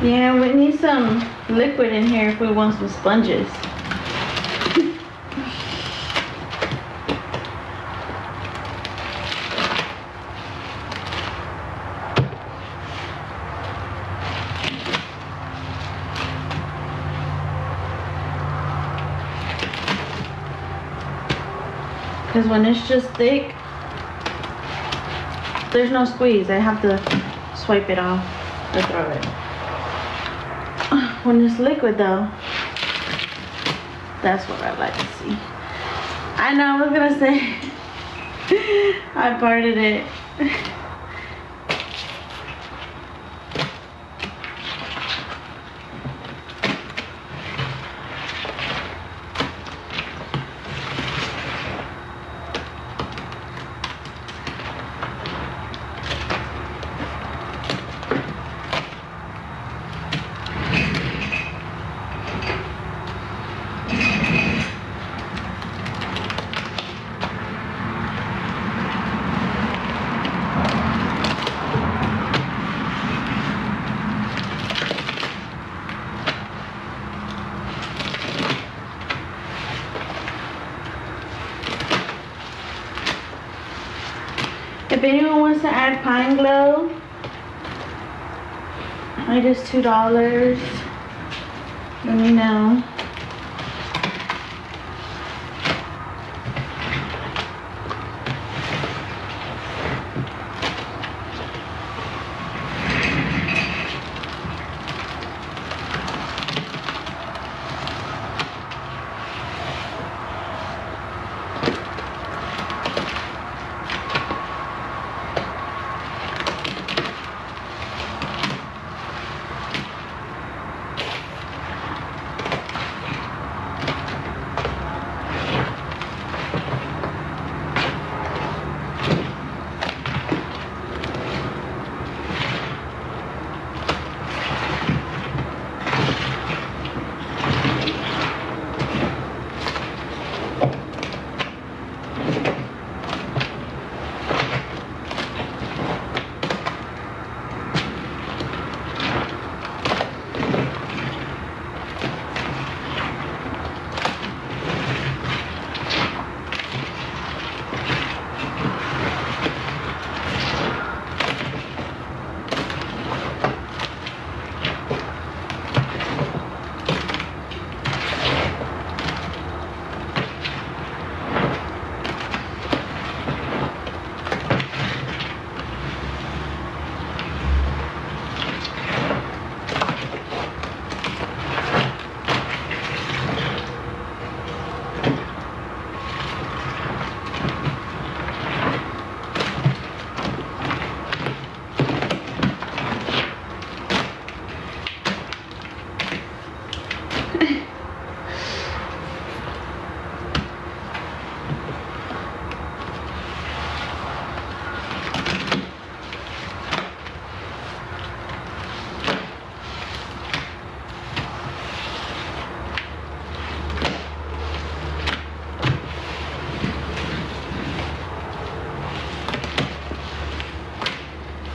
Yeah, we need some liquid in here if we want some sponges. Because when it's just thick, there's no squeeze. I have to swipe it off or throw it. When it's liquid though, that's what I like to see. I know, I was gonna say, I parted it. If anyone wants to add pine glow, it is $2. Let me know.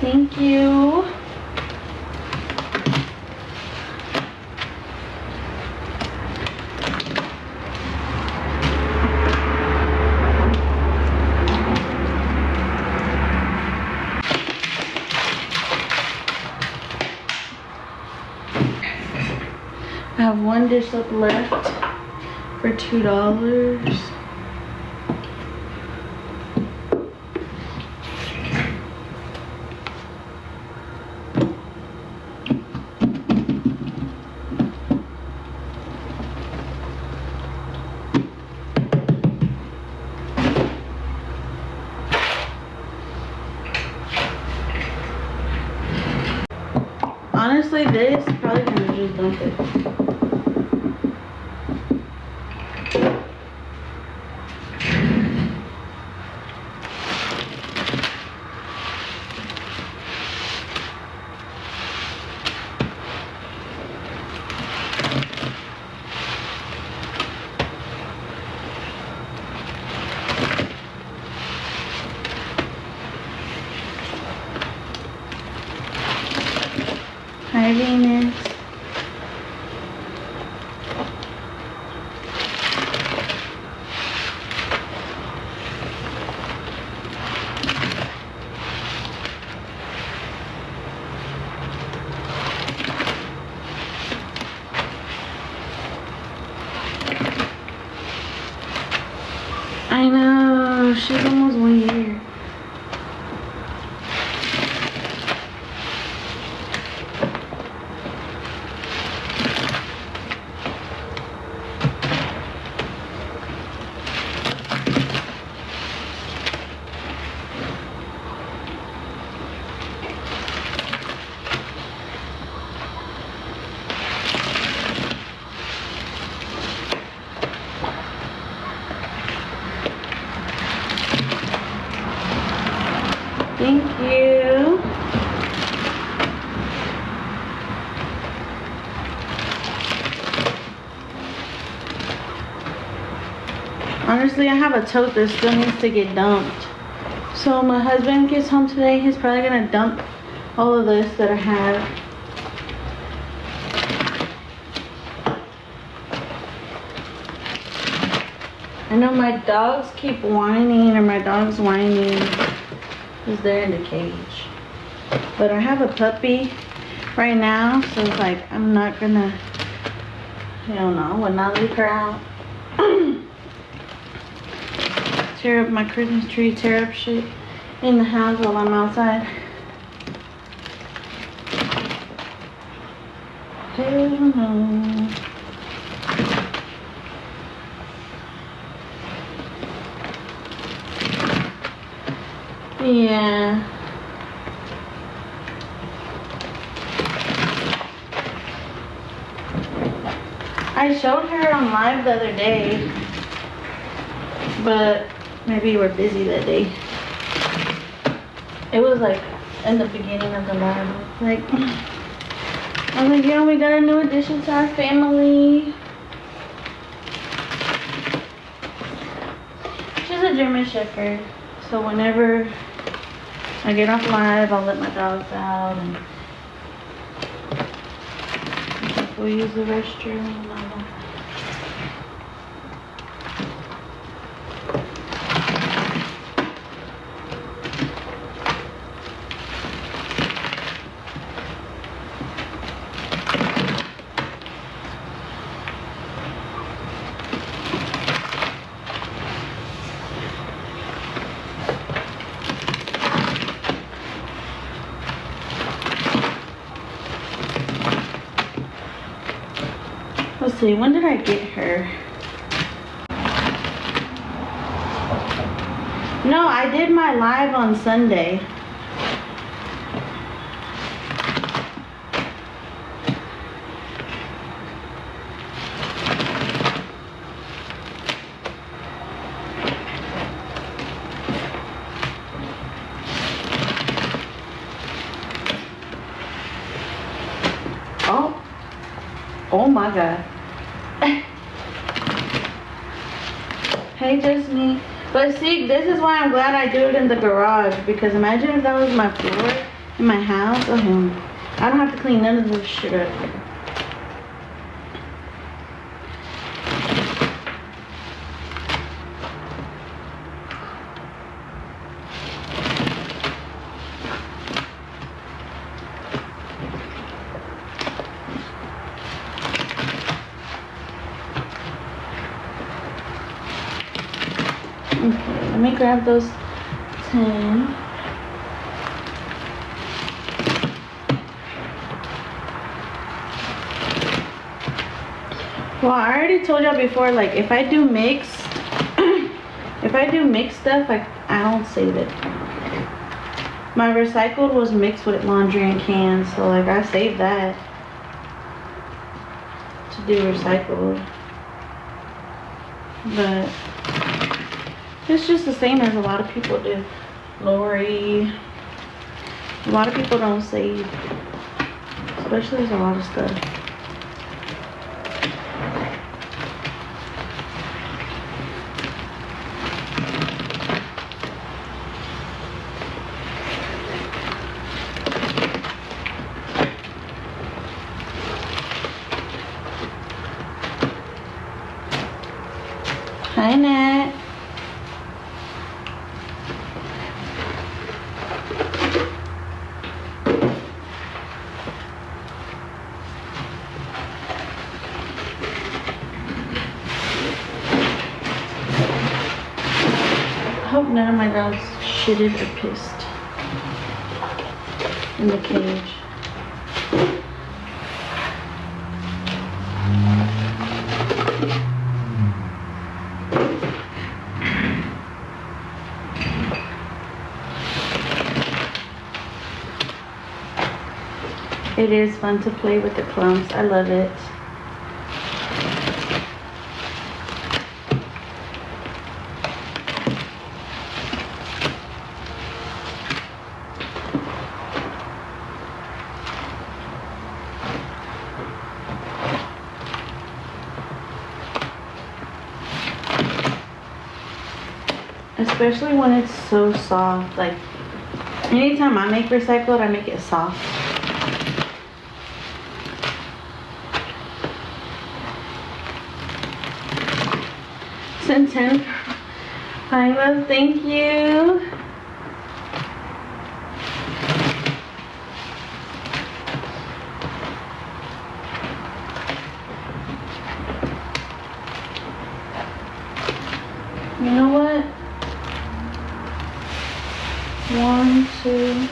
Thank you. I have one dish soap left for $2. Honestly, this is probably gonna just dump it. Hi, Venus. I know, she's almost 1 year. Thank you. Honestly, I have a tote that still needs to get dumped. So my husband gets home today, he's probably gonna dump all of this that I have. I know my dogs keep whining, or my dog's whining because they're in the cage. But I have a puppy right now, so it's like I'm not gonna, hell no, I would not leave her out. Tear up my Christmas tree, tear up shit in the house while I'm outside. Hell no. Yeah. I showed her on live the other day, but maybe you were busy that day. It was like in the beginning of the live. Like, I was like, yeah, we got a new addition to our family. She's a German Shepherd, so whenever I get off live, I'll let my dogs out and we'll use the restroom and all that. Let's see, when did I get her? No, I did my live on Sunday. Oh my God. Hey, just me. But see, this is why I'm glad I do it in the garage, because imagine if that was my floor in my house. Oh, hell. I don't have to clean none of this shit up. Okay, let me grab those 10. Well, I already told y'all before, like, if I do mixed, if I do mixed stuff, like, I don't save it. My recycled was mixed with laundry and cans, so, like, I saved that to do recycled. But it's just the same as a lot of people do. Lori, a lot of people don't save, especially there's a lot of stuff. Hi, Nat. hope none of my dogs shitted or pissed in the cage. It is fun to play with the clumps. I love it. Especially when it's so soft. Like, anytime I make recycled, I make it soft. And 10 pine love, thank you. You know what? 1, 2,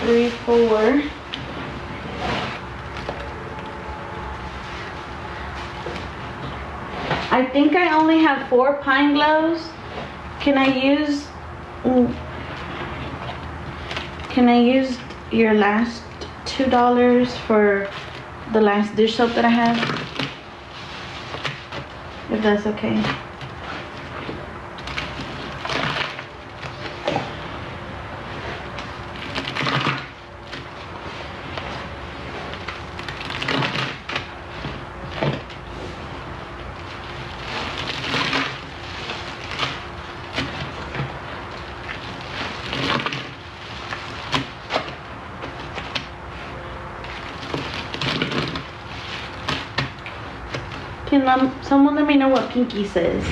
3, 4. I think I only have 4 pine gloves. Can I use your last $2 for the last dish soap that I have? If that's okay. Can someone let me know what Pinky says?